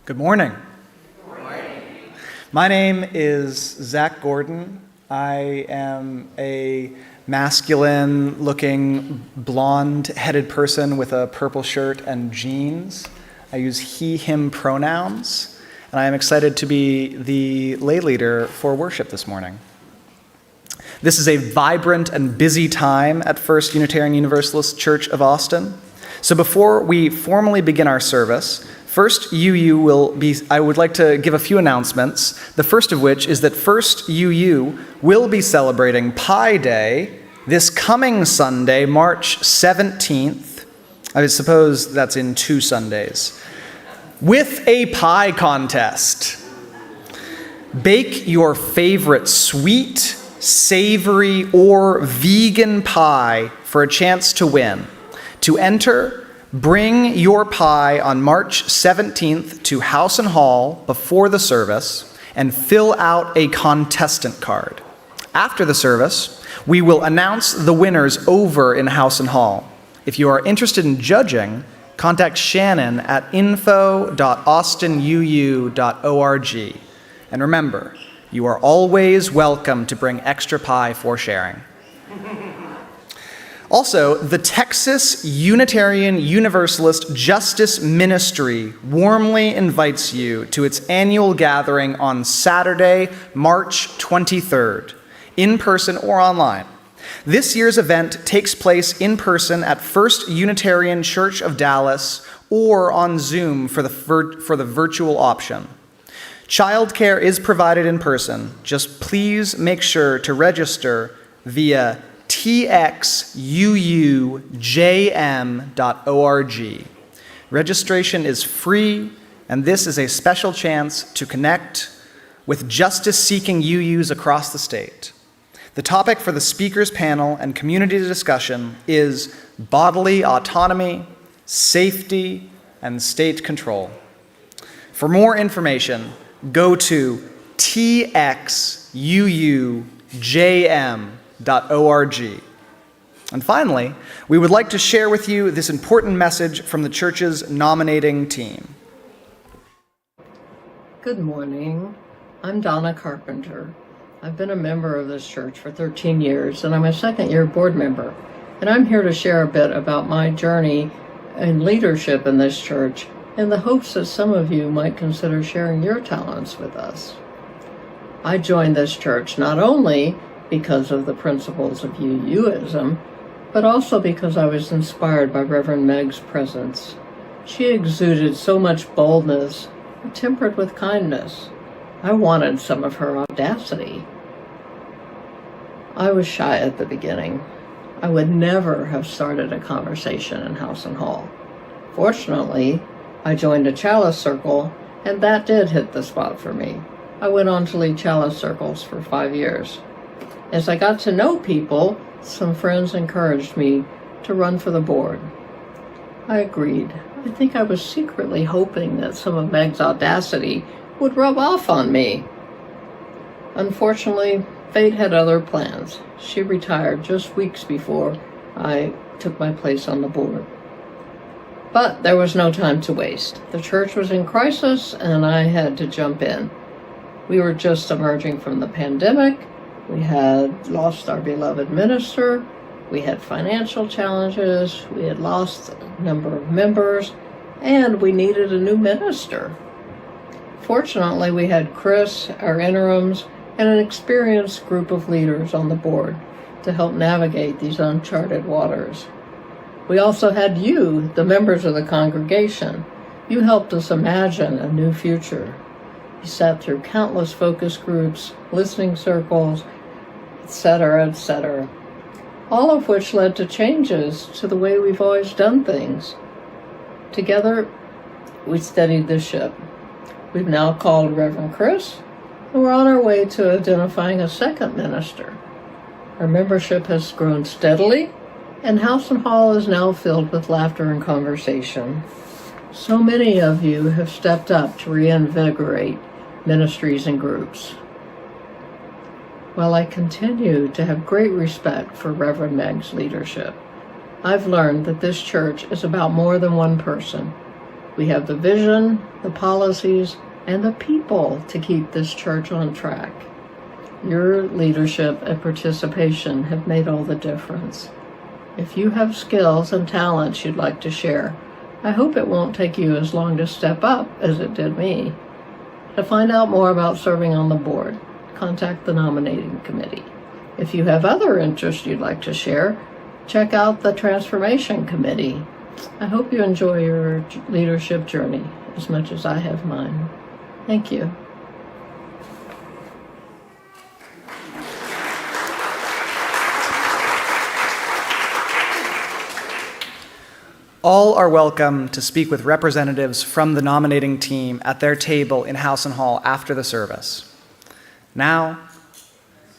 Good morning. My name is Zach Gordon. I am a masculine-looking, blonde-headed person with a purple shirt and jeans. I use he, him pronouns, and I am excited to be the lay leader for worship this morning. This is a vibrant and busy time at First Unitarian Universalist Church of Austin. So before we formally begin our service, First I would like to give a few announcements, the first of which is that First UU will be celebrating Pi Day this coming Sunday, March 17th. I suppose that's in 2 Sundays, with a pie contest. Bake your favorite sweet, savory, or vegan pie for a chance to win. To enter, bring your pie on March 17th to House and Hall before the service and fill out a contestant card. After the service, we will announce the winners over in House and Hall. If you are interested in judging, contact Shannon at info.austinuu.org. And remember, you are always welcome to bring extra pie for sharing. Also, the Texas Unitarian Universalist Justice Ministry warmly invites you to its annual gathering on Saturday, March 23rd, in person or online. This year's event takes place in person at First Unitarian Church of Dallas or on Zoom for the virtual option. Childcare is provided in person. Just please make sure to register via txuujm.org. Registration is free, and this is a special chance to connect with justice-seeking UUs across the state. The topic for the speakers panel and community discussion is bodily autonomy, safety, and state control. For more information, go to txuujm.org. And finally, we would like to share with you this important message from the church's nominating team. Good morning. I'm Donna Carpenter. I've been a member of this church for 13 years, and I'm a second-year board member. And I'm here to share a bit about my journey in leadership in this church in the hopes that some of you might consider sharing your talents with us. I joined this church not only because of the principles of UUism, but also because I was inspired by Reverend Meg's presence. She exuded so much boldness, tempered with kindness. I wanted some of her audacity. I was shy at the beginning. I would never have started a conversation in House and Hall. Fortunately, I joined a chalice circle, and that did hit the spot for me. I went on to lead chalice circles for 5 years. As I got to know people, some friends encouraged me to run for the board. I agreed. I think I was secretly hoping that some of Meg's audacity would rub off on me. Unfortunately, fate had other plans. She retired just weeks before I took my place on the board. But there was no time to waste. The church was in crisis, and I had to jump in. We were just emerging from the pandemic. We had lost our beloved minister, we had financial challenges, we had lost a number of members, and we needed a new minister. Fortunately, we had Chris, our interims, and an experienced group of leaders on the board to help navigate these uncharted waters. We also had you, the members of the congregation. You helped us imagine a new future. You sat through countless focus groups, listening circles, etc., all of which led to changes to the way we've always done things. Together, we steadied the ship. We've now called Reverend Chris, and we're on our way to identifying a second minister. Our membership has grown steadily, and House and Hall is now filled with laughter and conversation. So many of you have stepped up to reinvigorate ministries and groups. While I continue to have great respect for Reverend Meg's leadership, I've learned that this church is about more than one person. We have the vision, the policies, and the people to keep this church on track. Your leadership and participation have made all the difference. If you have skills and talents you'd like to share, I hope it won't take you as long to step up as it did me. To find out more about serving on the board, contact the nominating committee. If you have other interests you'd like to share, check out the Transformation Committee. I hope you enjoy your leadership journey as much as I have mine. Thank you. All are welcome to speak with representatives from the nominating team at their table in Howson Hall after the service. Now,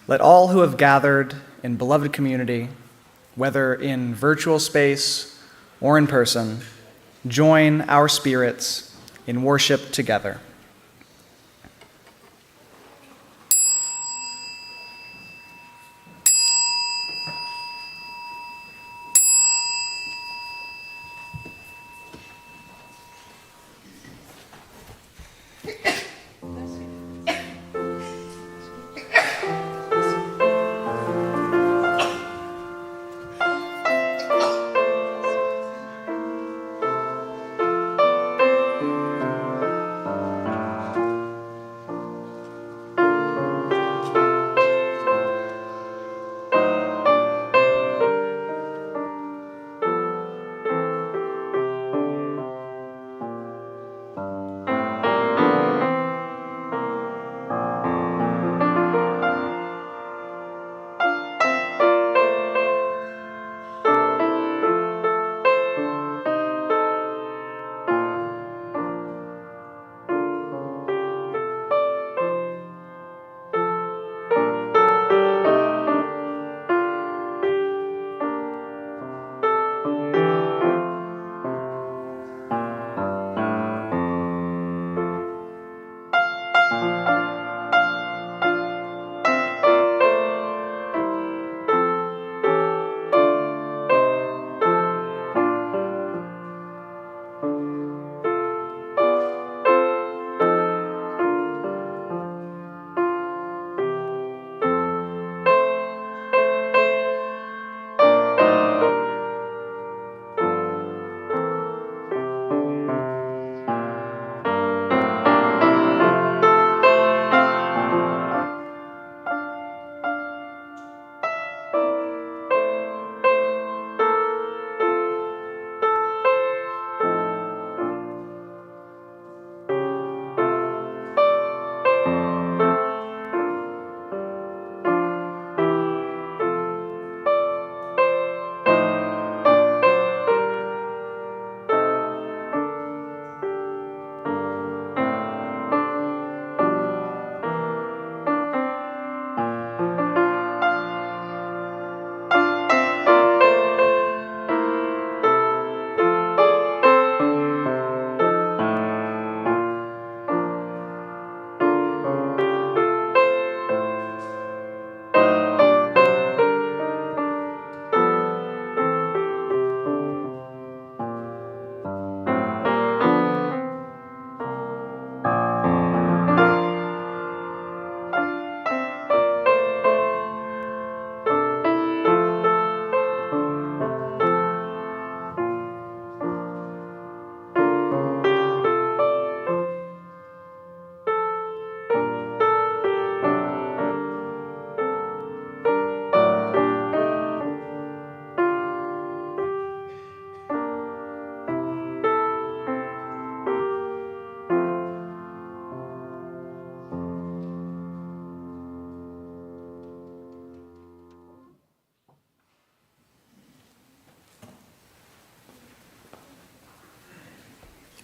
let all who have gathered in beloved community, whether in virtual space or in person, join our spirits in worship together.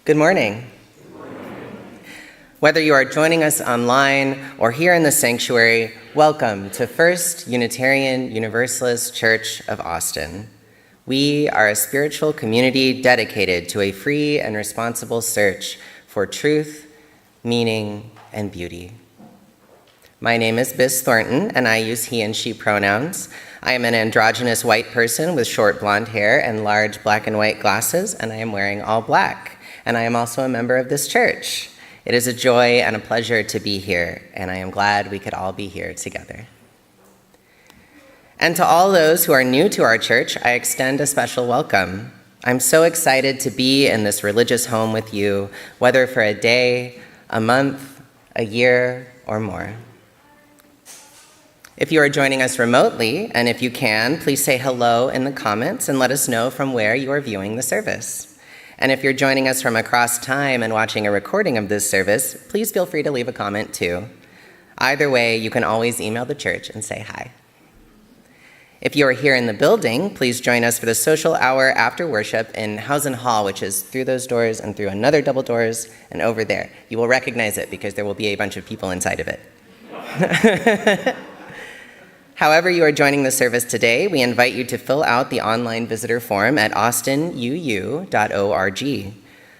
Good morning. Whether you are joining us online or here in the sanctuary, welcome to First Unitarian Universalist Church of Austin. We are a spiritual community dedicated to a free and responsible search for truth, meaning, and beauty. My name is Biss Thornton, and I use he and she pronouns. I am an androgynous white person with short blonde hair and large black and white glasses, and I am wearing all black. and I am also a member of this church. It is a joy and a pleasure to be here, and I am glad we could all be here together. And to all those who are new to our church, I extend a special welcome. I'm so excited to be in this religious home with you, whether for a day, a month, a year, or more. If you are joining us remotely, and if you can, please say hello in the comments and let us know from where you are viewing the service. And if you're joining us from across time and watching a recording of this service, please feel free to leave a comment too. Either way, you can always email the church and say hi. If you are here in the building, please join us for the social hour after worship in Hausen Hall, which is through those doors and through another double doors and over there. You will recognize it because there will be a bunch of people inside of it. However you are joining the service today, we invite you to fill out the online visitor form at austinuu.org.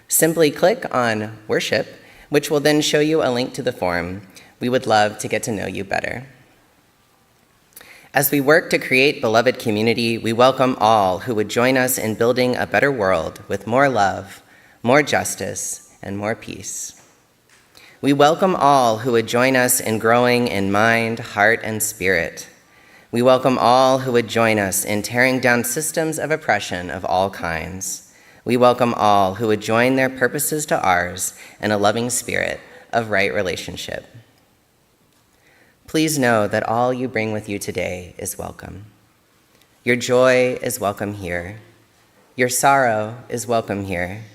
Simply click on Worship, which will then show you a link to the form. We would love to get to know you better. As we work to create beloved community, we welcome all who would join us in building a better world with more love, more justice, and more peace. We welcome all who would join us in growing in mind, heart, and spirit. We welcome all who would join us in tearing down systems of oppression of all kinds. We welcome all who would join their purposes to ours in a loving spirit of right relationship. Please know that all you bring with you today is welcome. Your joy is welcome here. Your sorrow is welcome here.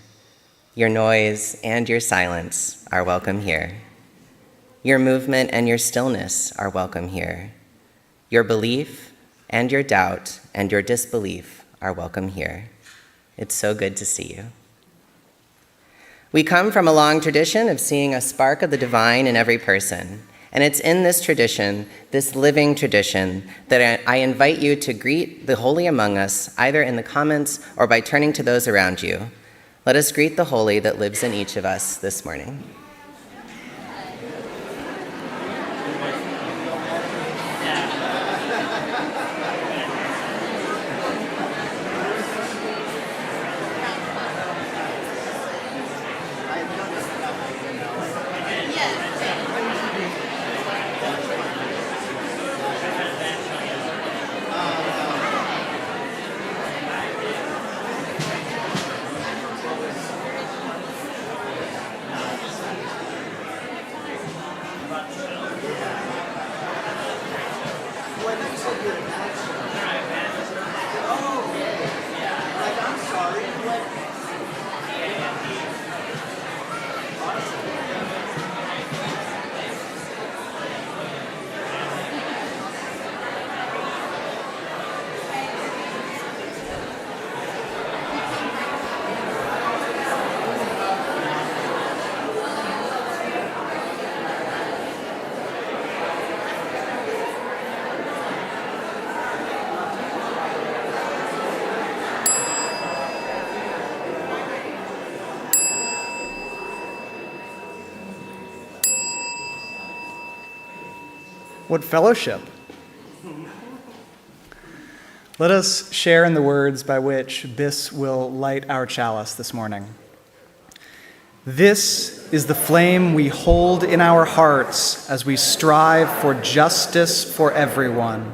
Your noise and your silence are welcome here. Your movement and your stillness are welcome here. Your belief and your doubt and your disbelief are welcome here. It's so good to see you. We come from a long tradition of seeing a spark of the divine in every person. And it's in this tradition, this living tradition, that I invite you to greet the holy among us, either in the comments or by turning to those around you. Let us greet the holy that lives in each of us this morning. What fellowship! Let us share in the words by which Bis will light our chalice this morning. This is the flame we hold in our hearts as we strive for justice for everyone.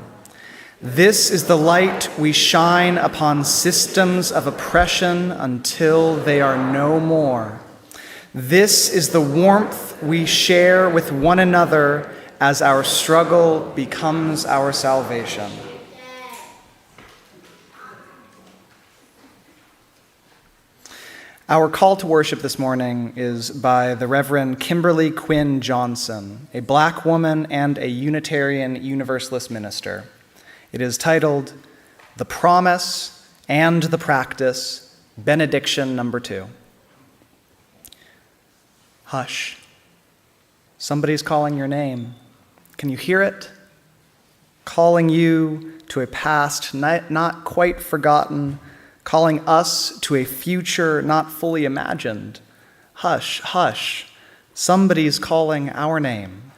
This is the light we shine upon systems of oppression until they are no more. This is the warmth we share with one another as our struggle becomes our salvation. Our call to worship this morning is by the Reverend Kimberly Quinn Johnson, a Black woman and a Unitarian Universalist minister. It is titled, "The Promise and the Practice, Benediction Number 2. Hush. Somebody's calling your name. Can you hear it? Calling you to a past not quite forgotten, calling us to a future not fully imagined. Hush, hush. Somebody's calling our name.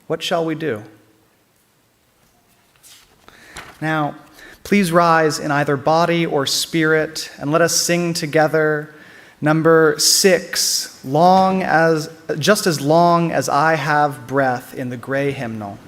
What shall we do? Now, please rise in either body or spirit, and let us sing together Number 6, just as long as I have breath in the gray hymnal.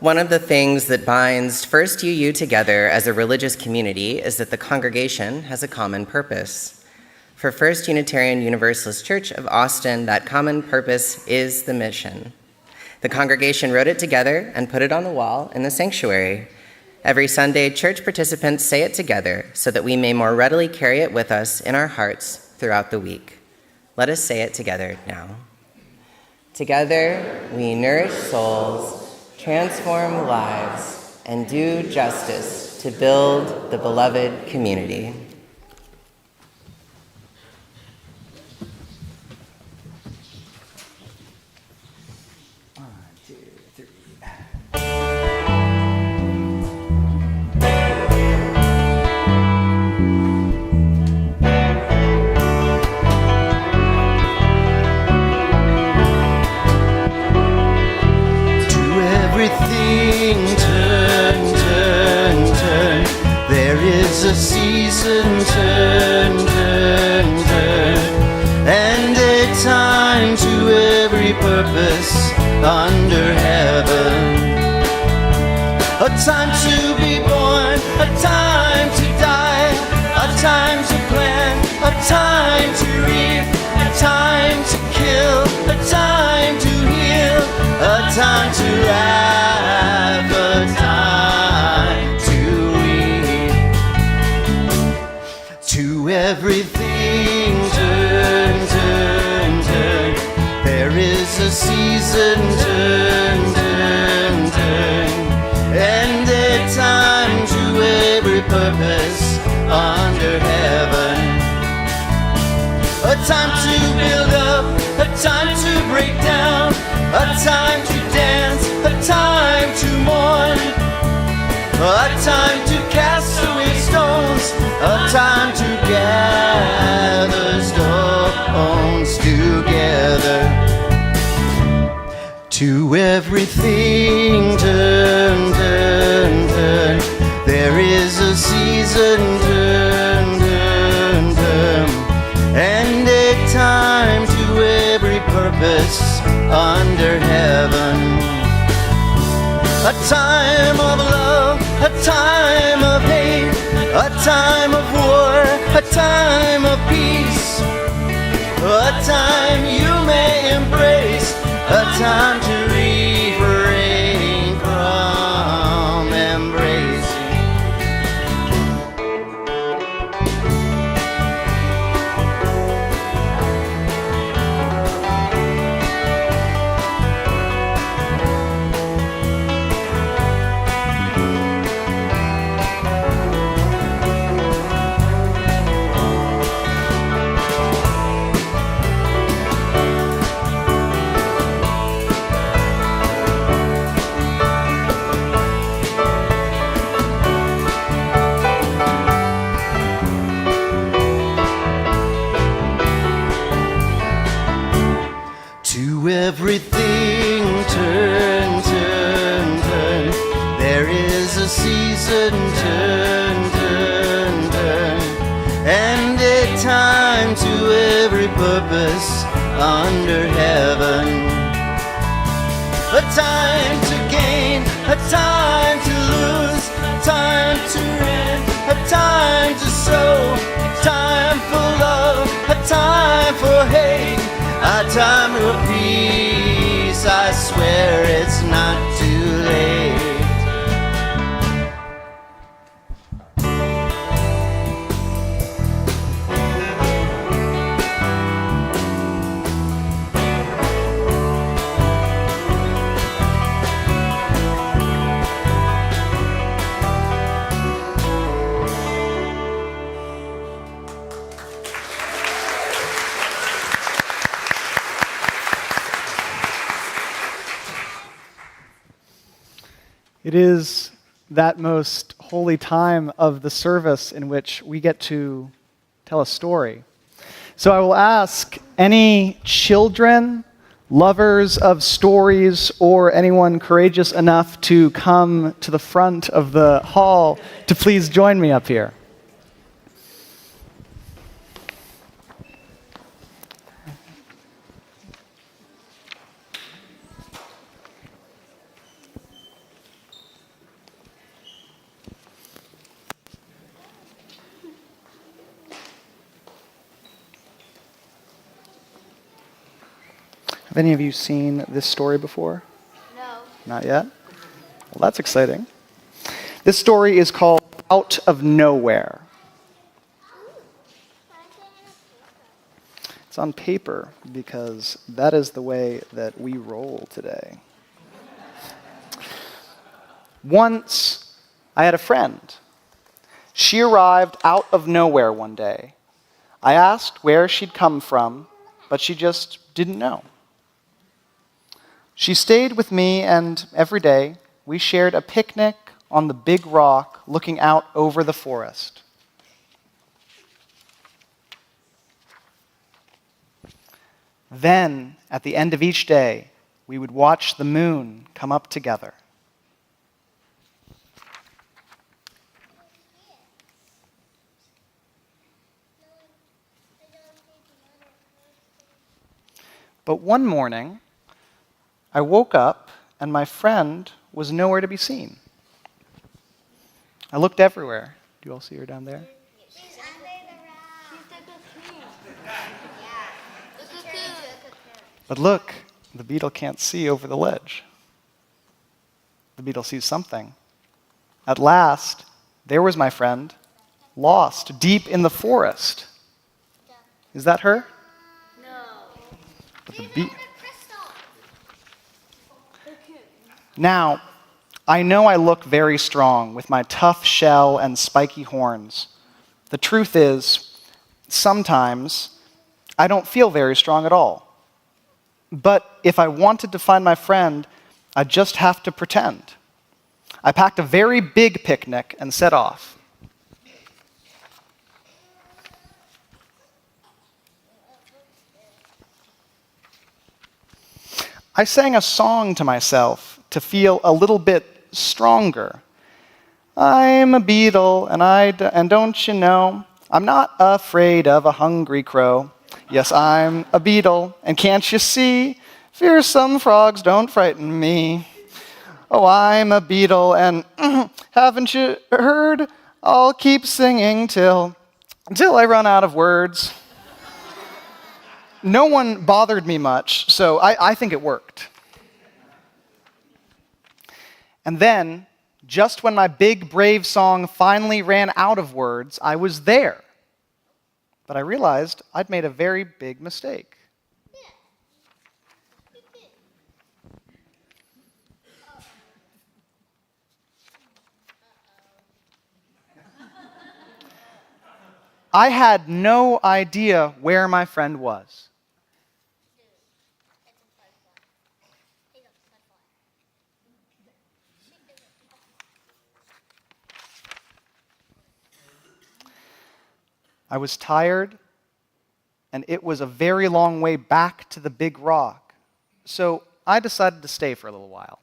One of the things that binds First UU together as a religious community is that the congregation has a common purpose. For First Unitarian Universalist Church of Austin, that common purpose is the mission. The congregation wrote it together and put it on the wall in the sanctuary. Every Sunday, church participants say it together so that we may more readily carry it with us in our hearts throughout the week. Let us say it together now. Together, we nourish souls, transform lives, and do justice to build the beloved community. Everything turn, turn, turn. There is a season, turn, turn, turn. And a time to every purpose under heaven. A time to be born, a time to die, a time to plan, a time to reap, a time to kill, a time to heal, a time to laugh, a time to weep. To everything turn, turn, turn. There is a season, turn, turn, turn. And a time to every purpose under heaven. A time to build up, a time to break down, a time to dance, a time to mourn, a time to cast away stones, a time to gather stones together. To everything turn, turn, turn. There is a season, turn, turn, turn. And a time to every purpose under heaven. A time of love, a time of hate, a time of war, a time of peace, a time you may embrace, a time to refrain from embracing. is a season, turn, turn, turn, and a time to every purpose under heaven. A time to gain, a time to lose, a time to rent, a time to sow, a time for love, a time for hate, a time of peace. I swear it's not too late. It is that most holy time of the service in which we get to tell a story. So I will ask any children, lovers of stories, or anyone courageous enough to come to the front of the hall to please join me up here. Have any of you seen this story before? No. Not yet? Well, that's exciting. This story is called Out of Nowhere. It's on paper because that is the way that we roll today. Once, I had a friend. She arrived out of nowhere one day. I asked where she'd come from, but she just didn't know. She stayed with me, and every day we shared a picnic on the big rock looking out over the forest. Then, at the end of each day, we would watch the moon come up together. But one morning, I woke up and my friend was nowhere to be seen. I looked everywhere. Do you all see her down there? She's under the rock. She's the cocoon. But look, the beetle can't see over the ledge. The beetle sees something. At last, there was my friend, lost deep in the forest. Is that her? No. But the Now, I know I look very strong with my tough shell and spiky horns. The truth is, sometimes I don't feel very strong at all. But if I wanted to find my friend, I'd just have to pretend. I packed a very big picnic and set off. I sang a song to myself to feel a little bit stronger. I'm a beetle, and don't you know, I'm not afraid of a hungry crow. Yes, I'm a beetle, and can't you see, fearsome frogs don't frighten me. Oh, I'm a beetle, and haven't you heard? I'll keep singing till I run out of words. No one bothered me much, so I think it worked. And then, just when my big, brave song finally ran out of words, I was there. But I realized I'd made a very big mistake. I had no idea where my friend was. I was tired, and it was a very long way back to the big rock. So I decided to stay for a little while.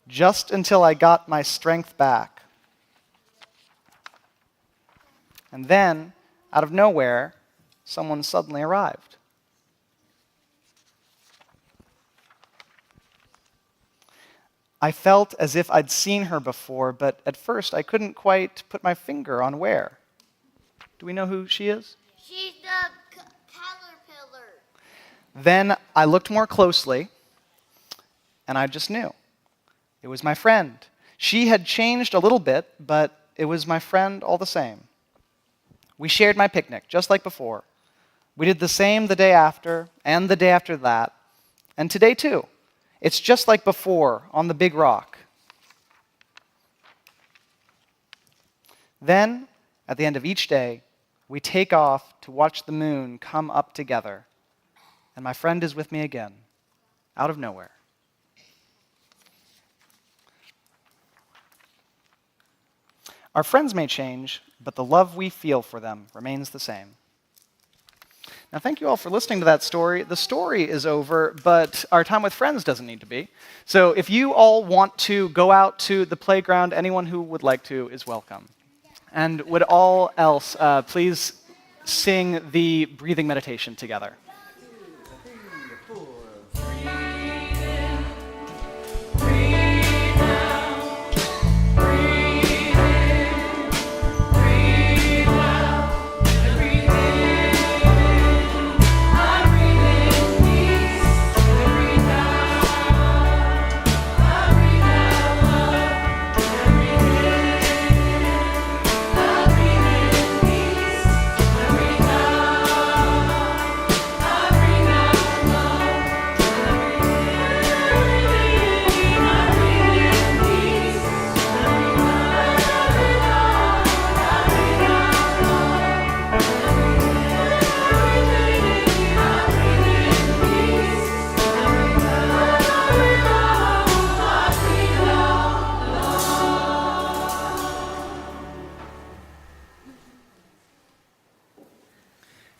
just until I got my strength back. And then, out of nowhere, someone suddenly arrived. I felt as if I'd seen her before, but at first I couldn't quite put my finger on where. Do we know who she is? She's the caterpillar. Then I looked more closely, and I just knew. It was my friend. She had changed a little bit, but it was my friend all the same. We shared my picnic, just like before. We did the same the day after, and the day after that, and today too. It's just like before on the big rock. Then, at the end of each day, we take off to watch the moon come up together. And my friend is with me again, out of nowhere. Our friends may change, but the love we feel for them remains the same. Now, thank you all for listening to that story. The story is over, but our time with friends doesn't need to be. So if you all want to go out to the playground, anyone who would like to is welcome. And would all else please sing the breathing meditation together.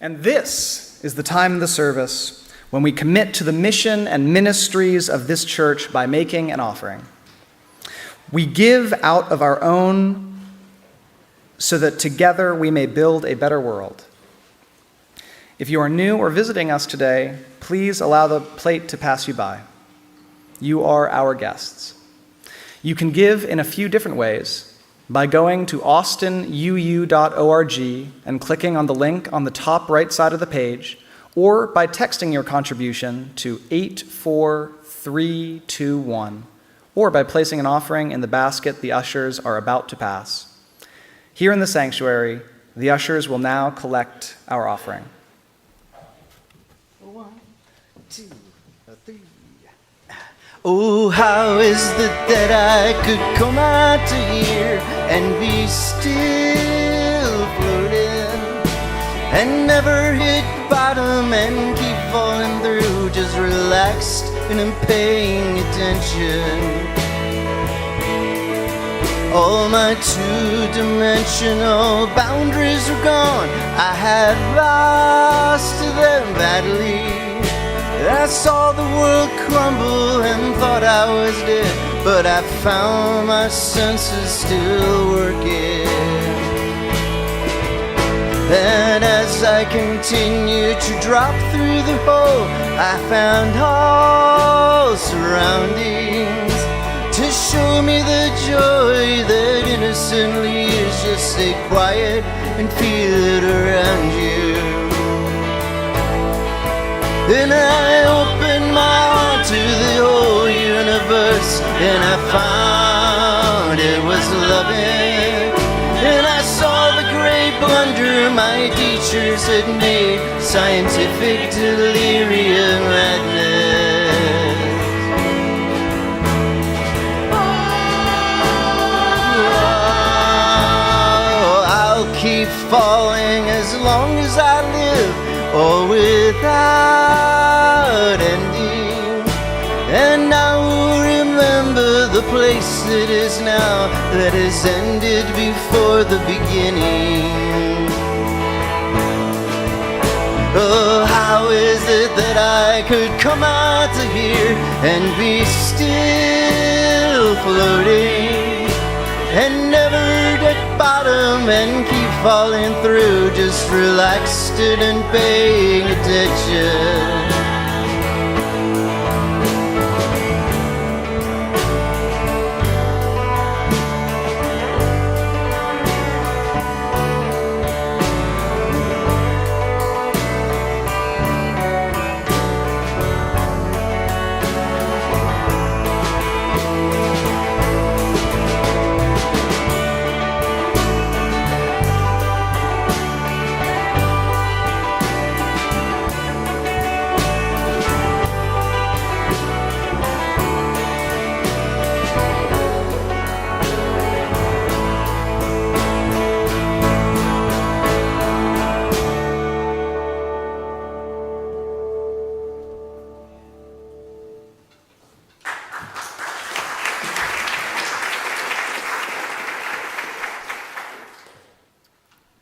And this is the time of the service when we commit to the mission and ministries of this church by making an offering. We give out of our own so that together we may build a better world. If you are new or visiting us today, please allow the plate to pass you by. You are our guests. You can give in a few different ways. By going to austinuu.org and clicking on the link on the top right side of the page, or by texting your contribution to 84321, or by placing an offering in the basket the ushers are about to pass. Here in the sanctuary, the ushers will now collect our offering. 1, 2, 3. Oh, how is it that I could come out to here and be still floating and never hit bottom and keep falling through, just relaxed and I'm paying attention. All my two-dimensional boundaries are gone. I had lost them badly. I saw the world crumble and thought I was dead, but I found my senses still working. And as I continued to drop through the hole, I found all surroundings to show me the joy that innocently is just stay quiet and feel it around you. Then I opened my heart to the whole universe, and I found it was loving. And I saw the great blunder my teachers had made, scientific delirium madness. Oh, I'll keep falling as long as I live, or without ending. And I will remember the place it is now that has ended before the beginning. Oh, how is it that I could come out to here and be still still floating, and never at bottom and keep falling through, just relaxed and paying attention.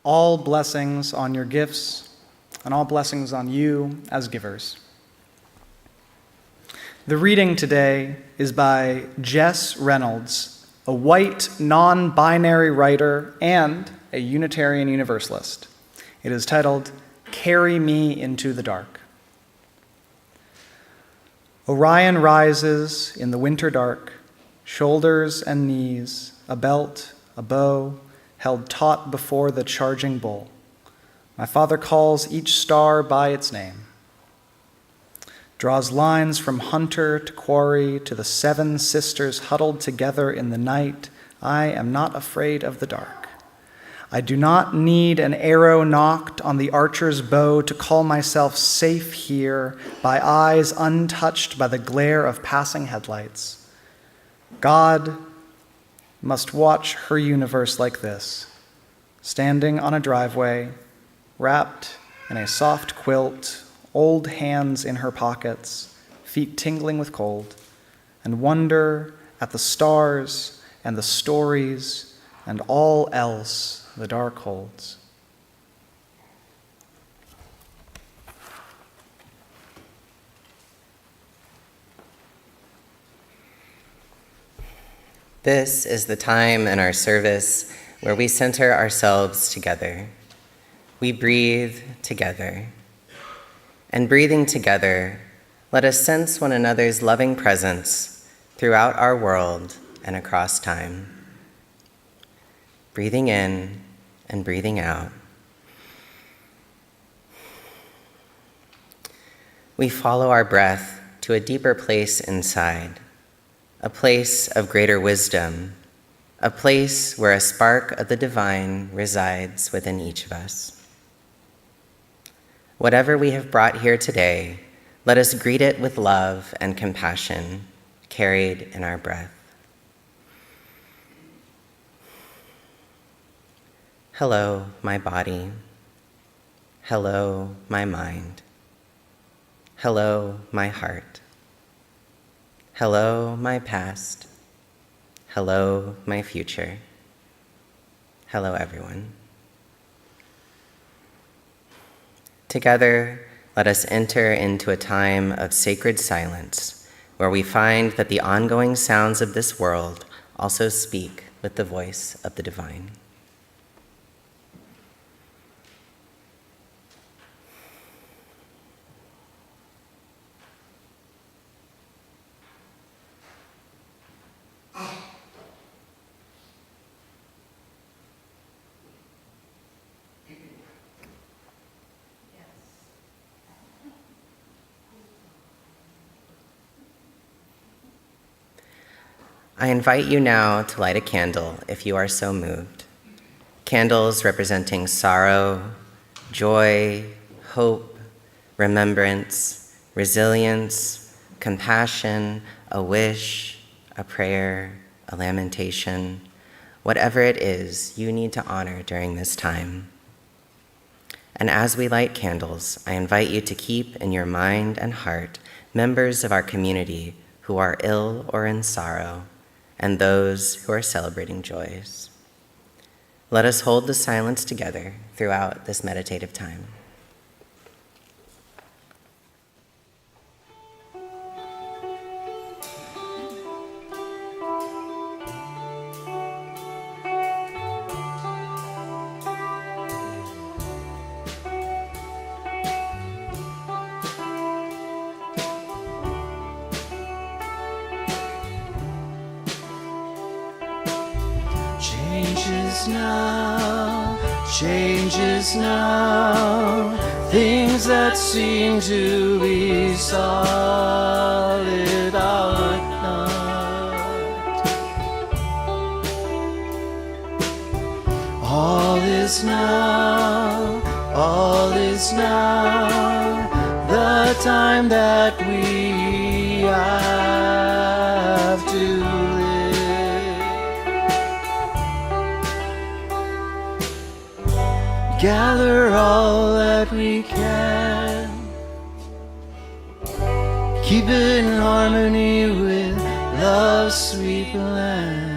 All blessings on your gifts, and all blessings on you as givers. The reading today is by Jess Reynolds, a white, non-binary writer and a Unitarian Universalist. It is titled, "Carry Me into the Dark." Orion rises in the winter dark, shoulders and knees, a belt, a bow, held taut before the charging bull. My father calls each star by its name, draws lines from hunter to quarry to the 7 sisters huddled together in the night. I am not afraid of the dark. I do not need an arrow knocked on the archer's bow to call myself safe here by eyes untouched by the glare of passing headlights. God must watch her universe like this, standing on a driveway, wrapped in a soft quilt, old hands in her pockets, feet tingling with cold, and wonder at the stars and the stories and all else the dark holds. This is the time in our service where we center ourselves together. We breathe together. And breathing together, let us sense one another's loving presence throughout our world and across time. Breathing in and breathing out. We follow our breath to a deeper place inside, a place of greater wisdom, a place where a spark of the divine resides within each of us. Whatever we have brought here today, let us greet it with love and compassion carried in our breath. Hello, my body. Hello, my mind. Hello, my heart. Hello, my past. Hello, my future. Hello, everyone. Together, let us enter into a time of sacred silence where we find that the ongoing sounds of this world also speak with the voice of the divine. I invite you now to light a candle if you are so moved. Candles representing sorrow, joy, hope, remembrance, resilience, compassion, a wish, a prayer, a lamentation, whatever it is you need to honor during this time. And as we light candles, I invite you to keep in your mind and heart members of our community who are ill or in sorrow, and those who are celebrating joys. Let us hold the silence together throughout this meditative time. changes now, changes now. Things that seem to be solid are not. All is now, all is now, the time that we have to live. Gather all that we can, keep in harmony with love's sweet land.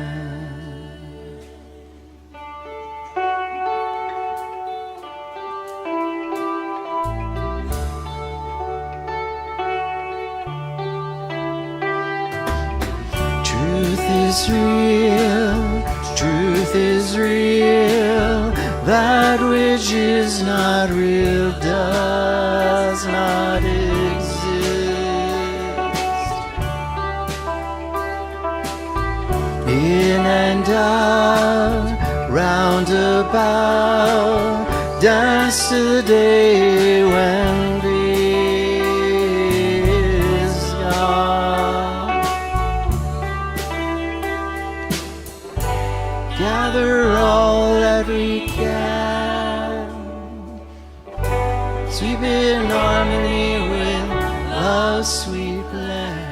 Truth is real, truth is real. That which is not real does not exist. In and out, round about, dance to the day when is gone. Gather all that we can, sweep in harmony with love's sweet land.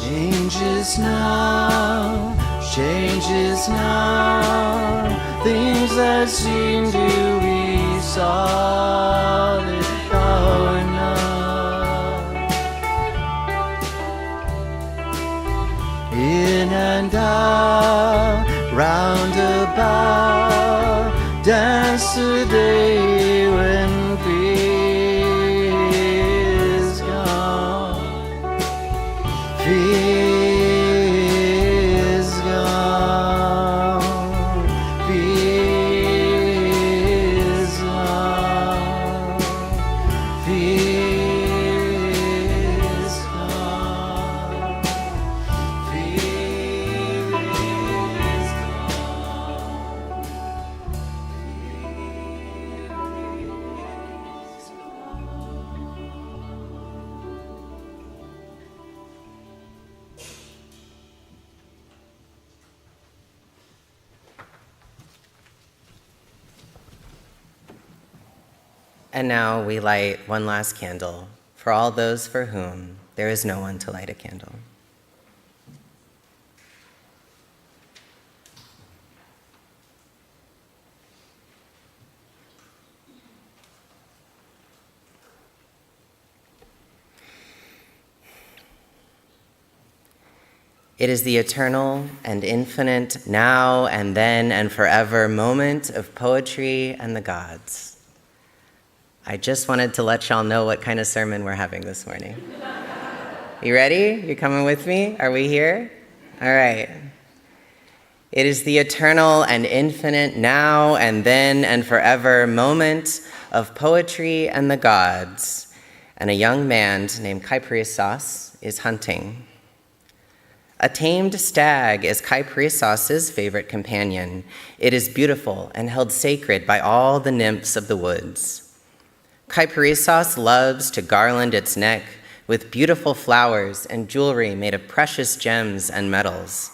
Changes now, changes now, things that seem to be solid are not. In and out, round about, dance the day when fear is gone. Fear is gone. Fear is gone. Fear is gone. Fear is And now we light one last candle for all those for whom there is no one to light a candle. It is the eternal and infinite now and then and forever moment of poetry and the gods. I just wanted to let y'all know what kind of sermon we're having this morning. You ready? You coming with me? Are we here? All right. It is the eternal and infinite now and then and forever moment of poetry and the gods. And a young man named Kyprisos is hunting. A tamed stag is Kyprisos' favorite companion. It is beautiful and held sacred by all the nymphs of the woods. Kyprisos loves to garland its neck with beautiful flowers and jewelry made of precious gems and metals.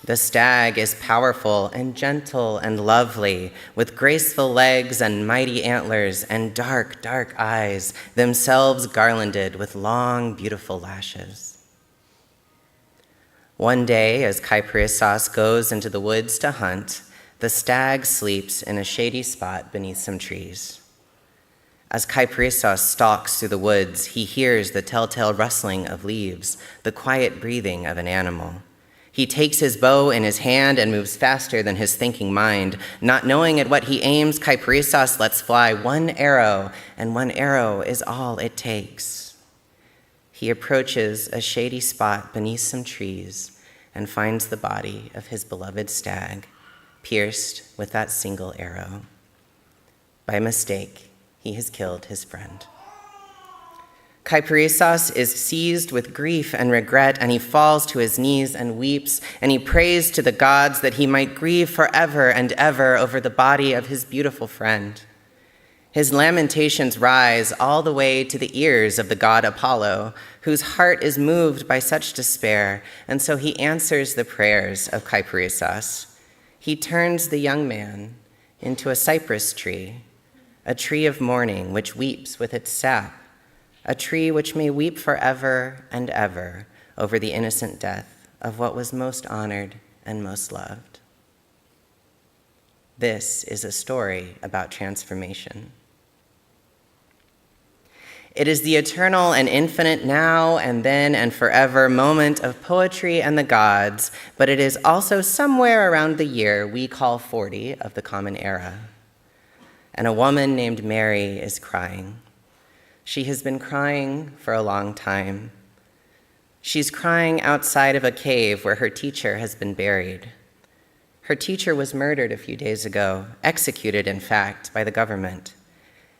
The stag is powerful and gentle and lovely, with graceful legs and mighty antlers and dark, dark eyes, themselves garlanded with long, beautiful lashes. One day, as Kyprisos goes into the woods to hunt, the stag sleeps in a shady spot beneath some trees. As Kyprisos stalks through the woods, he hears the telltale rustling of leaves, the quiet breathing of an animal. He takes his bow in his hand and moves faster than his thinking mind. Not knowing at what he aims, Kyprisos lets fly one arrow, and one arrow is all it takes. He approaches a shady spot beneath some trees and finds the body of his beloved stag, pierced with that single arrow. By mistake, he has killed his friend. Kyprisos is seized with grief and regret, and he falls to his knees and weeps, and he prays to the gods that he might grieve forever and ever over the body of his beautiful friend. His lamentations rise all the way to the ears of the god Apollo, whose heart is moved by such despair, and so he answers the prayers of Kyprisos. He turns the young man into a cypress tree, a tree of mourning which weeps with its sap, a tree which may weep forever and ever over the innocent death of what was most honored and most loved. This is a story about transformation. It is the eternal and infinite now and then and forever moment of poetry and the gods, but it is also somewhere around the year we call 40 of the Common Era. And a woman named Mary is crying. She has been crying for a long time. She's crying outside of a cave where her teacher has been buried. Her teacher was murdered a few days ago, executed, in fact, by the government.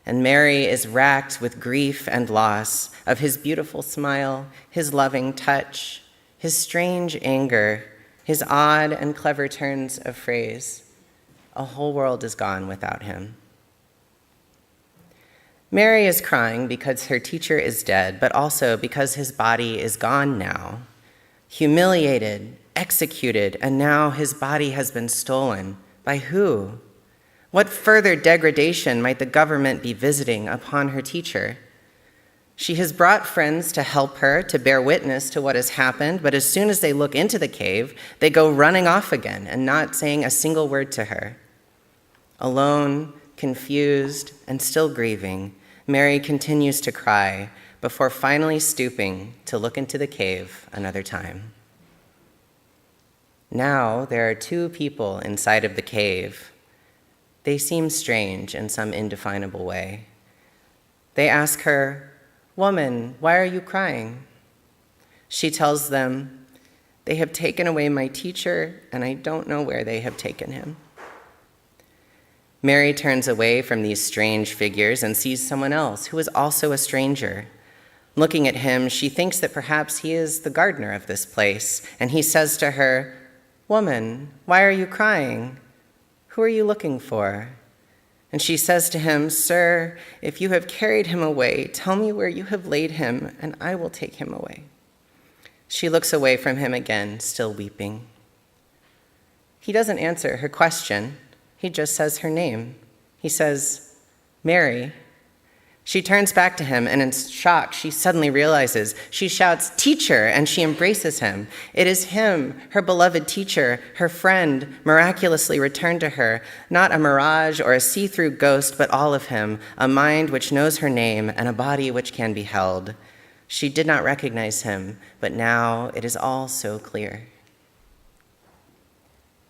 And Mary is racked with grief and loss of his beautiful smile, his loving touch, his strange anger, his odd and clever turns of phrase. A whole world is gone without him. Mary is crying because her teacher is dead, but also because his body is gone now, humiliated, executed, and now his body has been stolen. By who? What further degradation might the government be visiting upon her teacher? She has brought friends to help her, to bear witness to what has happened, but as soon as they look into the cave, they go running off again and not saying a single word to her. Alone, confused, and still grieving, Mary continues to cry before finally stooping to look into the cave another time. Now there are two people inside of the cave. They seem strange in some indefinable way. They ask her, "Woman, why are you crying?" She tells them, "They have taken away my teacher, and I don't know where they have taken him." Mary turns away from these strange figures and sees someone else who is also a stranger. Looking at him, she thinks that perhaps he is the gardener of this place, and he says to her, "Woman, why are you crying? Who are you looking for?" And she says to him, "Sir, if you have carried him away, tell me where you have laid him, and I will take him away." She looks away from him again, still weeping. He doesn't answer her question. He just says her name. He says, "Mary." She turns back to him, and in shock, she suddenly realizes. She shouts, "Teacher," and she embraces him. It is him, her beloved teacher, her friend, miraculously returned to her, not a mirage or a see-through ghost, but all of him, a mind which knows her name and a body which can be held. She did not recognize him, but now it is all so clear.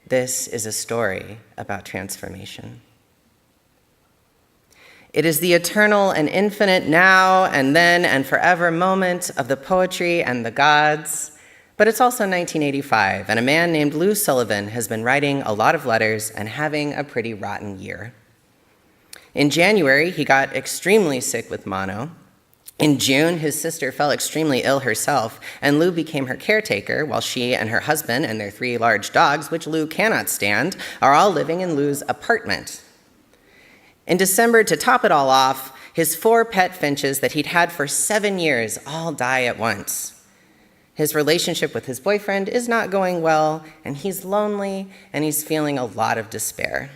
This is a story about transformation. It is the eternal and infinite now and then and forever moment of the poetry and the gods, but it's also 1985, and a man named Lou Sullivan has been writing a lot of letters and having a pretty rotten year. In January, he got extremely sick with mono. In June, his sister fell extremely ill herself, and Lou became her caretaker while she and her husband and their 3 large dogs, which Lou cannot stand, are all living in Lou's apartment. In December, to top it all off, his 4 pet finches that he'd had for 7 years all die at once. His relationship with his boyfriend is not going well, and he's lonely, and he's feeling a lot of despair.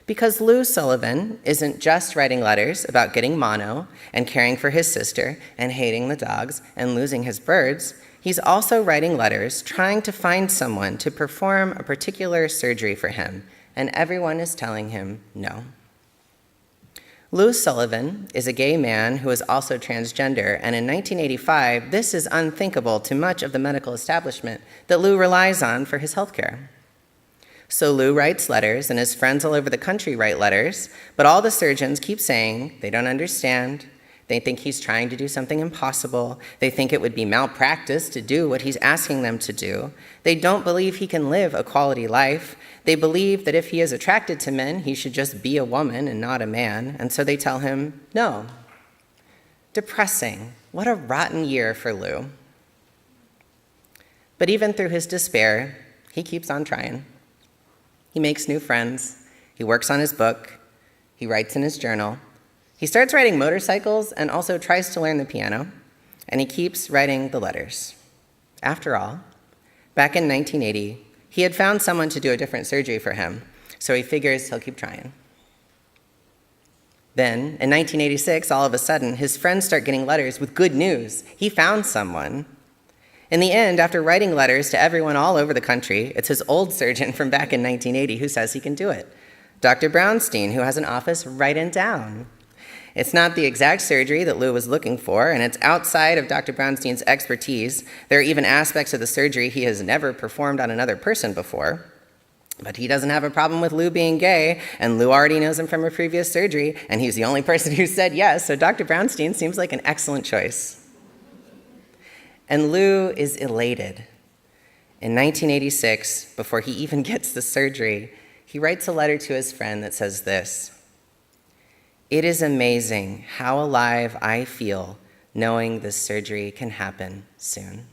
Because Lou Sullivan isn't just writing letters about getting mono and caring for his sister and hating the dogs and losing his birds, he's also writing letters trying to find someone to perform a particular surgery for him, and everyone is telling him no. Lou Sullivan is a gay man who is also transgender, and in 1985, this is unthinkable to much of the medical establishment that Lou relies on for his healthcare. So Lou writes letters, and his friends all over the country write letters, but all the surgeons keep saying they don't understand, They think he's trying to do something impossible. They think it would be malpractice to do what he's asking them to do. They don't believe he can live a quality life. They believe that if he is attracted to men, he should just be a woman and not a man. And so they tell him, no. Depressing. What a rotten year for Lou. But even through his despair, he keeps on trying. He makes new friends. He works on his book. He writes in his journal. He starts riding motorcycles and also tries to learn the piano, and he keeps writing the letters. After all, back in 1980, he had found someone to do a different surgery for him, so he figures he'll keep trying. Then, in 1986, all of a sudden, his friends start getting letters with good news. He found someone. In the end, after writing letters to everyone all over the country, it's his old surgeon from back in 1980 who says he can do it. Dr. Brownstein, who has an office right in town. It's not the exact surgery that Lou was looking for, and it's outside of Dr. Brownstein's expertise. There are even aspects of the surgery he has never performed on another person before. But he doesn't have a problem with Lou being gay, and Lou already knows him from a previous surgery, and he's the only person who said yes, so Dr. Brownstein seems like an excellent choice. And Lou is elated. In 1986, before he even gets the surgery, he writes a letter to his friend that says this: "It is amazing how alive I feel knowing this surgery can happen soon."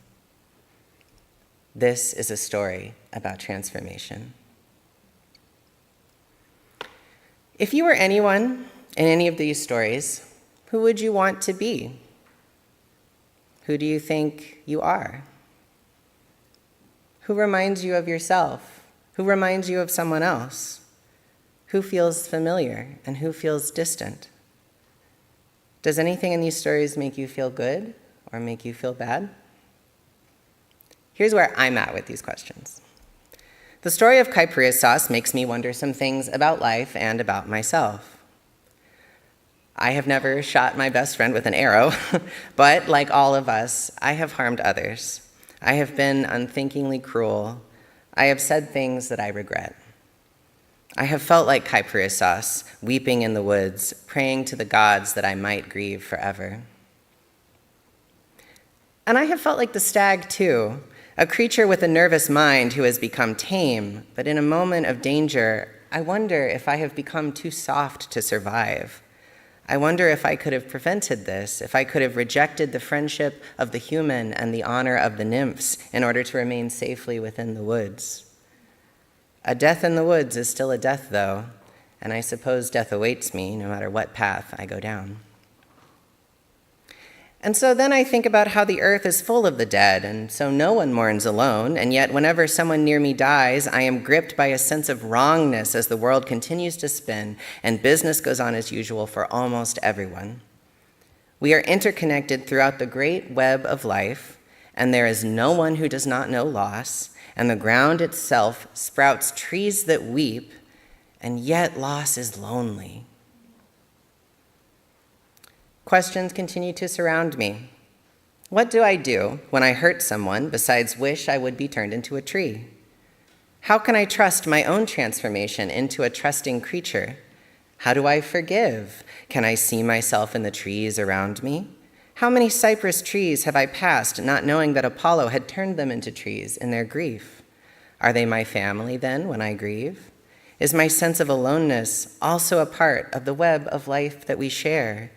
This is a story about transformation. If you were anyone in any of these stories, who would you want to be? Who do you think you are? Who reminds you of yourself? Who reminds you of someone else? Who feels familiar and who feels distant? Does anything in these stories make you feel good or make you feel bad? Here's where I'm at with these questions. The story of Kyprios makes me wonder some things about life and about myself. I have never shot my best friend with an arrow, but like all of us, I have harmed others. I have been unthinkingly cruel. I have said things that I regret. I have felt like Kyprios, weeping in the woods, praying to the gods that I might grieve forever. And I have felt like the stag too, a creature with a nervous mind who has become tame, but in a moment of danger, I wonder if I have become too soft to survive. I wonder if I could have prevented this, if I could have rejected the friendship of the human and the honor of the nymphs in order to remain safely within the woods. A death in the woods is still a death, though, and I suppose death awaits me no matter what path I go down. And so then I think about how the earth is full of the dead, and so no one mourns alone, and yet whenever someone near me dies, I am gripped by a sense of wrongness as the world continues to spin and business goes on as usual for almost everyone. We are interconnected throughout the great web of life, and there is no one who does not know loss, and the ground itself sprouts trees that weep, and yet loss is lonely. Questions continue to surround me. What do I do when I hurt someone besides wish I would be turned into a tree? How can I trust my own transformation into a trusting creature? How do I forgive? Can I see myself in the trees around me? How many cypress trees have I passed not knowing that Apollo had turned them into trees in their grief? Are they my family then when I grieve? Is my sense of aloneness also a part of the web of life that we share?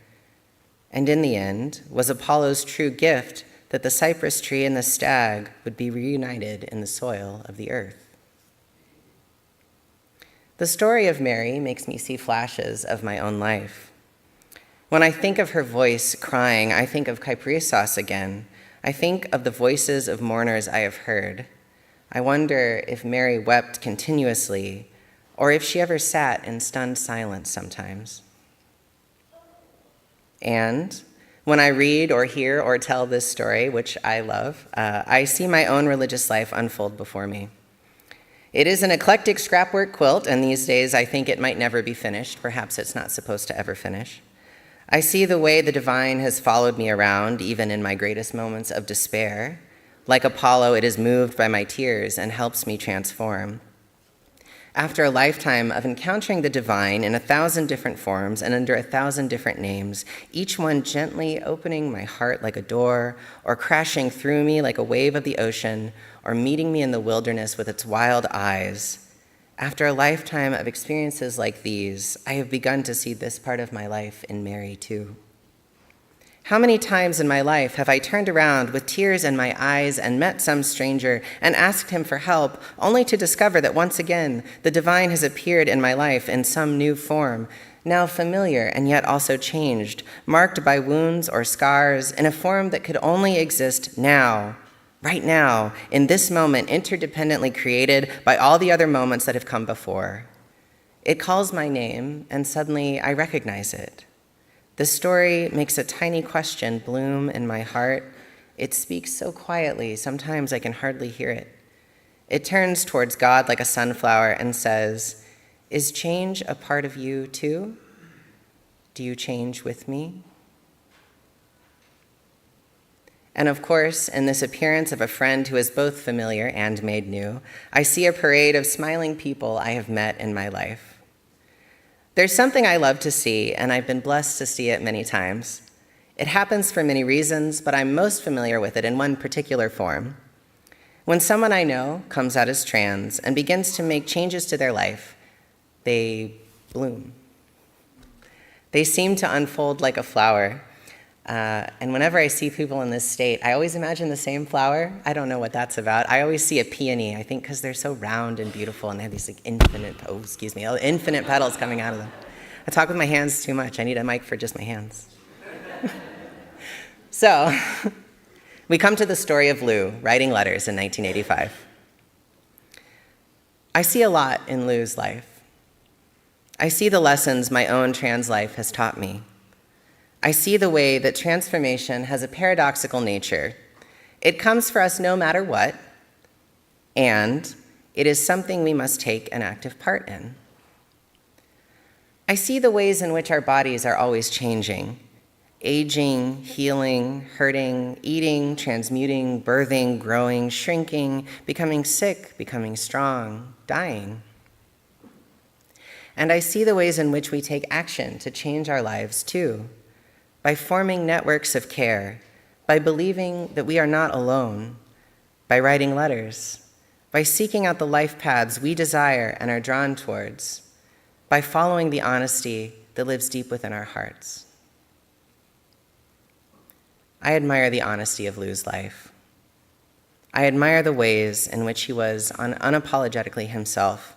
And in the end, was Apollo's true gift that the cypress tree and the stag would be reunited in the soil of the earth? The story of Mary makes me see flashes of my own life. When I think of her voice crying, I think of Kyprios again. I think of the voices of mourners I have heard. I wonder if Mary wept continuously, or if she ever sat in stunned silence sometimes. And when I read or hear or tell this story, which I love, I see my own religious life unfold before me. It is an eclectic scrapwork quilt, and these days I think it might never be finished. Perhaps it's not supposed to ever finish. I see the way the divine has followed me around, even in my greatest moments of despair. Like Apollo, it is moved by my tears and helps me transform. After a lifetime of encountering the divine in 1,000 different forms and under 1,000 different names, each one gently opening my heart like a door, or crashing through me like a wave of the ocean, or meeting me in the wilderness with its wild eyes, after a lifetime of experiences like these, I have begun to see this part of my life in Mary too. How many times in my life have I turned around with tears in my eyes and met some stranger and asked him for help, only to discover that once again the divine has appeared in my life in some new form, now familiar and yet also changed, marked by wounds or scars, in a form that could only exist now, right now, in this moment, interdependently created by all the other moments that have come before. It calls my name, and suddenly I recognize it. The story makes a tiny question bloom in my heart. It speaks so quietly, sometimes I can hardly hear it. It turns towards God like a sunflower and says, "Is change a part of you too? Do you change with me?" And of course, in this appearance of a friend who is both familiar and made new, I see a parade of smiling people I have met in my life. There's something I love to see, and I've been blessed to see it many times. It happens for many reasons, but I'm most familiar with it in one particular form. When someone I know comes out as trans and begins to make changes to their life, they bloom. They seem to unfold like a flower. And whenever I see people in this state, I always imagine the same flower. I don't know what that's about. I always see a peony, I think because they're so round and beautiful and they have these like infinite petals coming out of them. I talk with my hands too much. I need a mic for just my hands. So, we come to the story of Lou writing letters in 1985. I see a lot in Lou's life. I see the lessons my own trans life has taught me. I see the way that transformation has a paradoxical nature. It comes for us no matter what, and it is something we must take an active part in. I see the ways in which our bodies are always changing, aging, healing, hurting, eating, transmuting, birthing, growing, shrinking, becoming sick, becoming strong, dying. And I see the ways in which we take action to change our lives too, by forming networks of care, by believing that we are not alone, by writing letters, by seeking out the life paths we desire and are drawn towards, by following the honesty that lives deep within our hearts. I admire the honesty of Lou's life. I admire the ways in which he was unapologetically himself,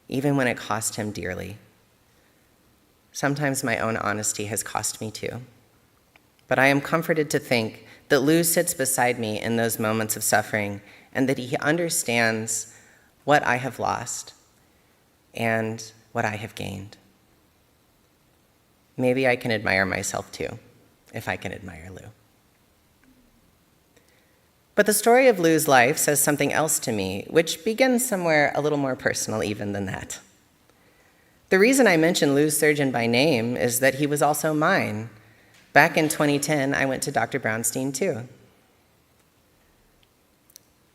even when it cost him dearly. Sometimes my own honesty has cost me too. But I am comforted to think that Lou sits beside me in those moments of suffering and that he understands what I have lost and what I have gained. Maybe I can admire myself too, if I can admire Lou. But the story of Lou's life says something else to me, which begins somewhere a little more personal even than that. The reason I mention Lou's surgeon by name is that he was also mine. Back in 2010, I went to Dr. Brownstein too.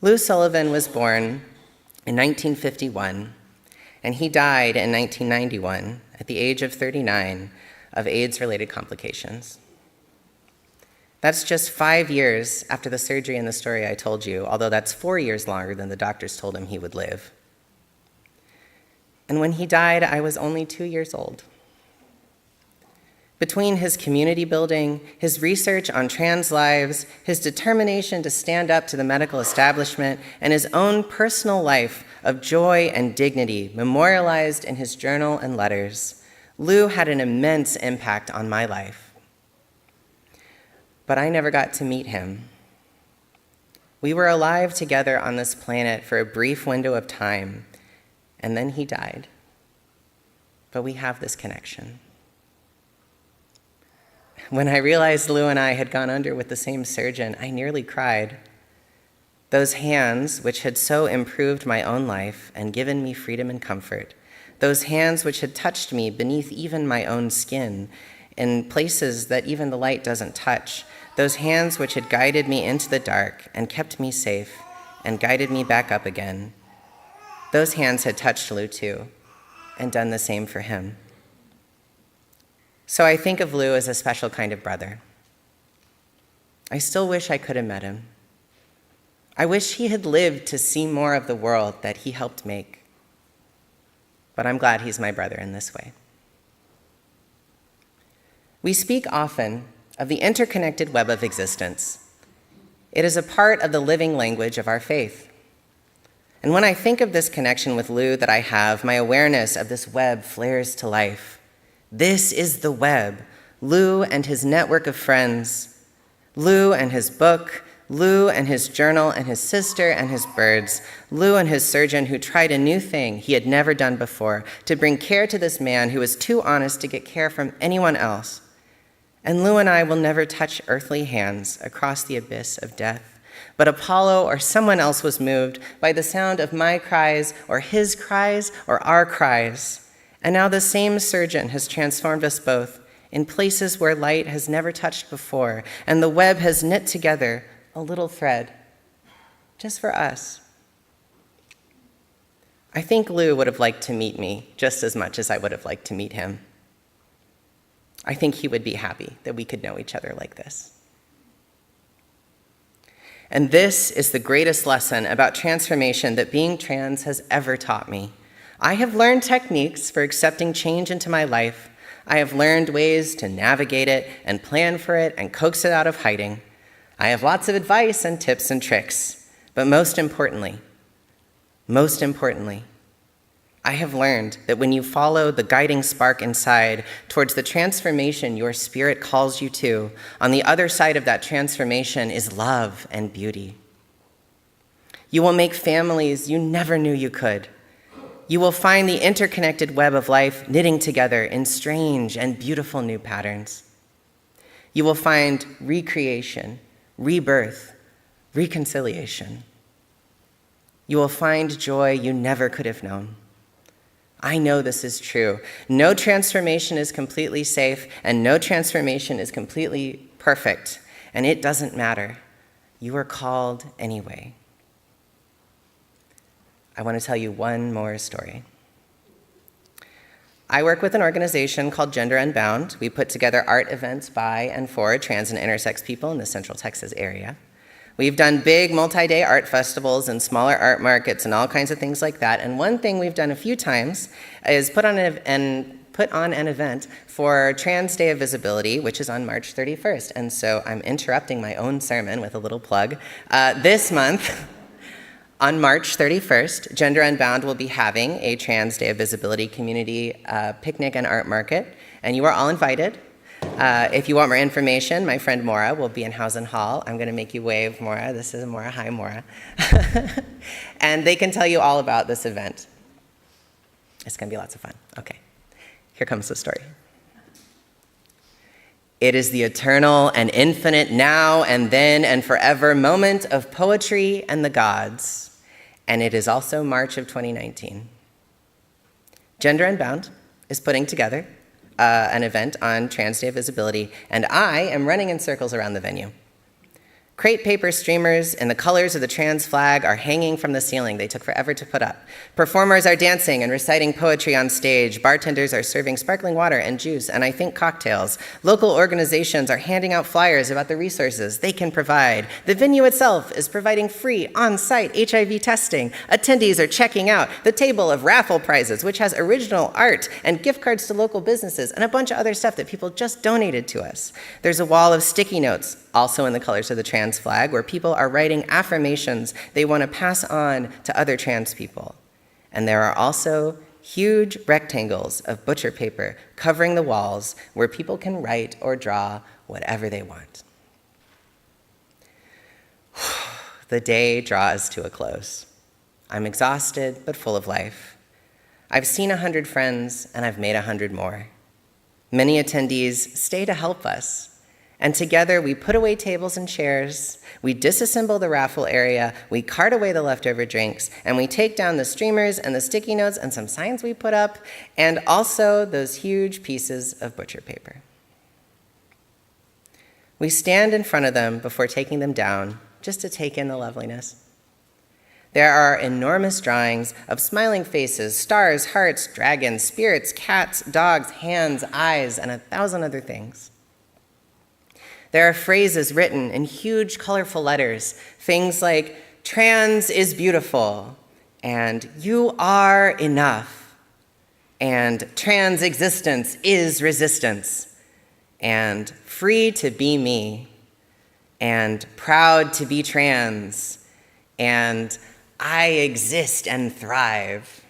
Lou Sullivan was born in 1951, and he died in 1991 at the age of 39 of AIDS-related complications. That's just 5 years after the surgery and the story I told you, although that's 4 years longer than the doctors told him he would live. And when he died, I was only 2 years old. Between his community building, his research on trans lives, his determination to stand up to the medical establishment, and his own personal life of joy and dignity memorialized in his journal and letters, Lou had an immense impact on my life. But I never got to meet him. We were alive together on this planet for a brief window of time, and then he died. But we have this connection. When I realized Lou and I had gone under with the same surgeon, I nearly cried. Those hands, which had so improved my own life and given me freedom and comfort, those hands which had touched me beneath even my own skin, in places that even the light doesn't touch, those hands which had guided me into the dark and kept me safe and guided me back up again, Those hands had touched Lou too, and done the same for him. So I think of Lou as a special kind of brother. I still wish I could have met him. I wish he had lived to see more of the world that he helped make. But I'm glad he's my brother in this way. We speak often of the interconnected web of existence. It is a part of the living language of our faith. And when I think of this connection with Lou that I have, my awareness of this web flares to life. This is the web, Lou and his network of friends, Lou and his book, Lou and his journal and his sister and his birds, Lou and his surgeon who tried a new thing he had never done before to bring care to this man who was too honest to get care from anyone else. And Lou and I will never touch earthly hands across the abyss of death, but Apollo or someone else was moved by the sound of my cries or his cries or our cries. And now the same surgeon has transformed us both in places where light has never touched before, and the web has knit together a little thread, just for us. I think Lou would have liked to meet me just as much as I would have liked to meet him. I think he would be happy that we could know each other like this. And this is the greatest lesson about transformation that being trans has ever taught me. I have learned techniques for accepting change into my life. I have learned ways to navigate it and plan for it and coax it out of hiding. I have lots of advice and tips and tricks, but most importantly, I have learned that when you follow the guiding spark inside towards the transformation your spirit calls you to, on the other side of that transformation is love and beauty. You will make families you never knew you could. You will find the interconnected web of life knitting together in strange and beautiful new patterns. You will find recreation, rebirth, reconciliation. You will find joy you never could have known. I know this is true. No transformation is completely safe, and no transformation is completely perfect, and it doesn't matter. You are called anyway. I want to tell you one more story. I work with an organization called Gender Unbound. We put together art events by and for trans and intersex people in the Central Texas area. We've done big multi-day art festivals and smaller art markets and all kinds of things like that. And one thing we've done a few times is put on an event for Trans Day of Visibility, which is on March 31st. And so I'm interrupting my own sermon with a little plug. This month, on March 31st, Gender Unbound will be having a Trans Day of Visibility community picnic and art market, and you are all invited. If you want more information, my friend Maura will be in Housen Hall. I'm going to make you wave, Maura. This is Maura. Hi, Maura. And they can tell you all about this event. It's going to be lots of fun. Okay, here comes the story. It is the eternal and infinite now and then and forever moment of poetry and the gods, and it is also March of 2019. Gender Unbound is putting together an event on Trans Day of Visibility, and I am running in circles around the venue. Crepe paper streamers in the colors of the trans flag are hanging from the ceiling. They took forever to put up. Performers are dancing and reciting poetry on stage. Bartenders are serving sparkling water and juice, and I think cocktails. Local organizations are handing out flyers about the resources they can provide. The venue itself is providing free on-site HIV testing. Attendees are checking out the table of raffle prizes, which has original art and gift cards to local businesses and a bunch of other stuff that people just donated to us. There's a wall of sticky notes, also in the colors of the trans flag, where people are writing affirmations they want to pass on to other trans people. And there are also huge rectangles of butcher paper covering the walls where people can write or draw whatever they want. The day draws to a close. I'm exhausted, but full of life. I've seen 100 friends, and I've made 100 more. Many attendees stay to help us. And together we put away tables and chairs, we disassemble the raffle area, we cart away the leftover drinks, and we take down the streamers and the sticky notes and some signs we put up, and also those huge pieces of butcher paper. We stand in front of them before taking them down, just to take in the loveliness. There are enormous drawings of smiling faces, stars, hearts, dragons, spirits, cats, dogs, hands, eyes, and 1,000 other things. There are phrases written in huge, colorful letters, things like, "Trans is beautiful," and "You are enough," and "Trans existence is resistance," and "Free to be me," and "Proud to be trans," and "I exist and thrive."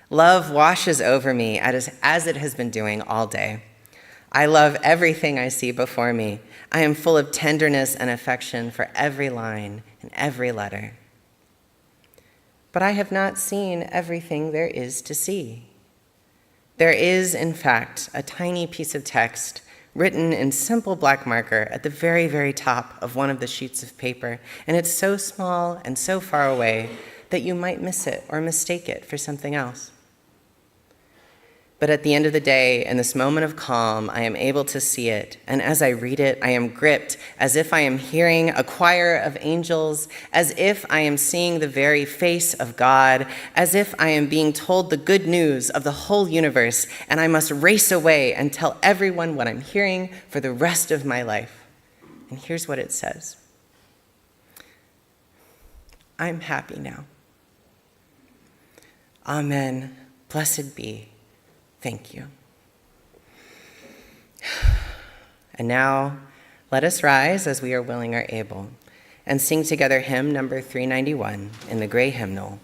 Love washes over me as it has been doing all day. I love everything I see before me. I am full of tenderness and affection for every line and every letter. But I have not seen everything there is to see. There is, in fact, a tiny piece of text written in simple black marker at the very, very top of one of the sheets of paper, and it's so small and so far away that you might miss it or mistake it for something else. But at the end of the day, in this moment of calm, I am able to see it, and as I read it, I am gripped as if I am hearing a choir of angels, as if I am seeing the very face of God, as if I am being told the good news of the whole universe, and I must race away and tell everyone what I'm hearing for the rest of my life. And here's what it says. I'm happy now. Amen. Blessed be. Thank you. And now, let us rise as we are willing or able, and sing together hymn number 391 in the gray hymnal,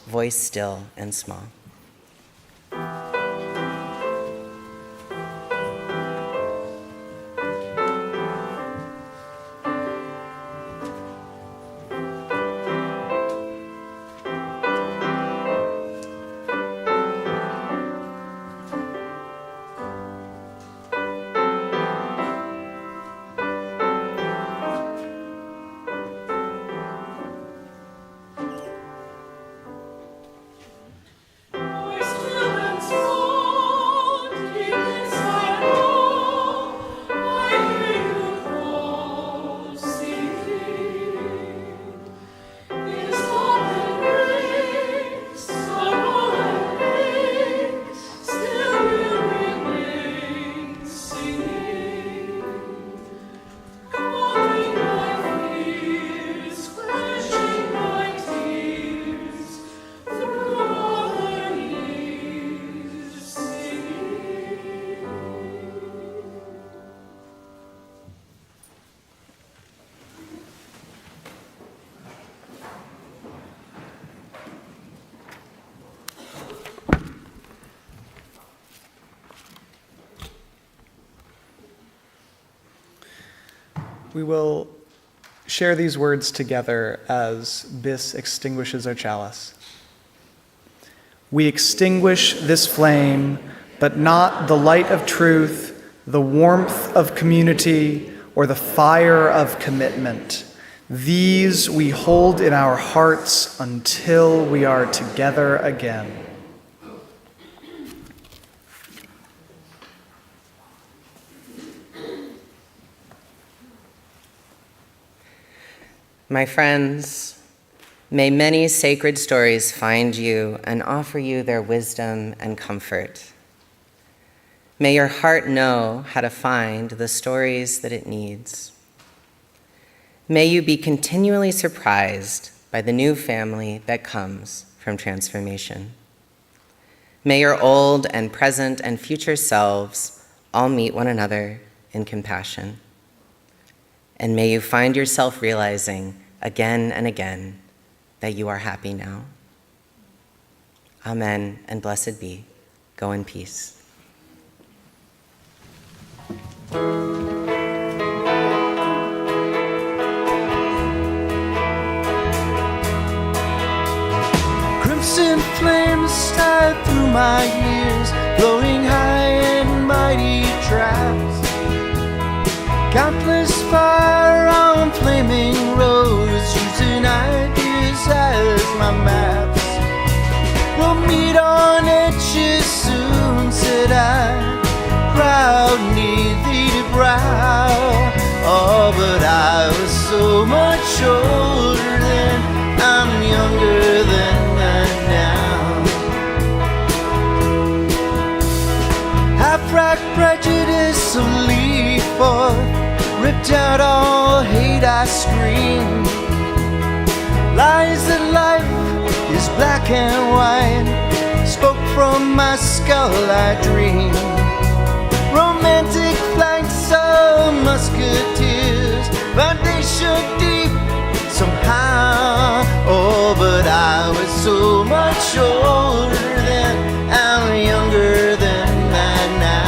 Voice Still and Small. We will share these words together as Bis extinguishes our chalice. We extinguish this flame, but not the light of truth, the warmth of community, or the fire of commitment. These we hold in our hearts until we are together again. My friends, may many sacred stories find you and offer you their wisdom and comfort. May your heart know how to find the stories that it needs. May you be continually surprised by the new family that comes from transformation. May your old and present and future selves all meet one another in compassion. And may you find yourself realizing again and again that you are happy now. Amen, and blessed be. Go in peace. Crimson flames start through my ears, blowing high and mighty drafts. Countless fire on flaming roads, using ideas as my maps. We'll meet on edges soon, said I, proud knee thee to brow. Oh, but I was so much older then, I'm doubt, all hate I scream. Lies that life is black and white, spoke from my skull I dream. Romantic flanks of musketeers, foundation deep somehow. Oh, but I was so much older then, I'm younger than that now.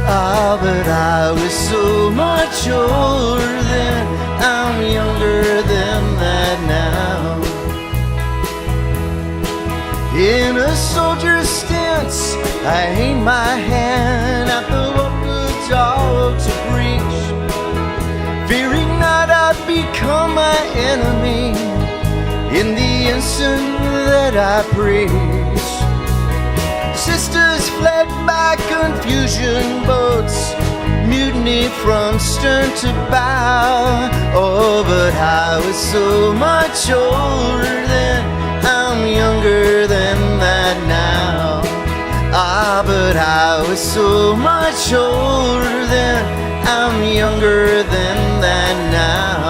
Ah, but I was so much older then, I'm younger than that now. In a soldier's stance, I aim my hand at the local dog to preach, fearing not I'd become my enemy in the instant that I preach. Sisters fled by confusion boats, mutiny from stern to bow. Oh, but I was so much older then, I'm younger than that now. Ah, but I was so much older then, I'm younger than that now.